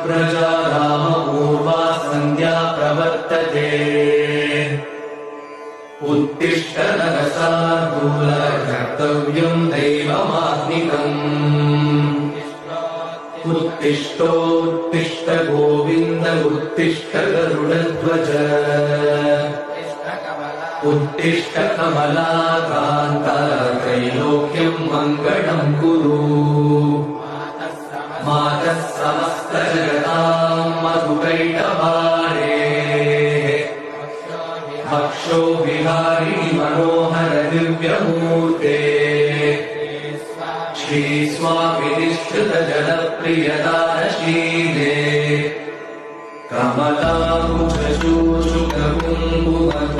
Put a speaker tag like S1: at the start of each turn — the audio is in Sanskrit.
S1: प्रजा रामपूर्वा सन्ध्या प्रवर्तते उत्तिष्ठ नरसार्दूल कर्तव्यम् दैवमात्मिकम् उत्तिष्ठोत्तिष्ठ गोविन्द उत्तिष्ठ गरुडध्वज उत्तिष्ठ कमलाकान्त त्रैलोक्यम् मङ्गलम् कुरु मातः समस्तजगताम् मधुकैटभारे भक्षो विहारिणि मनोहर दिव्यमूर्ते श्रीस्वामिनिष्ठित जनप्रियदानशीले कमलाकुचशूशुककुङ्कुम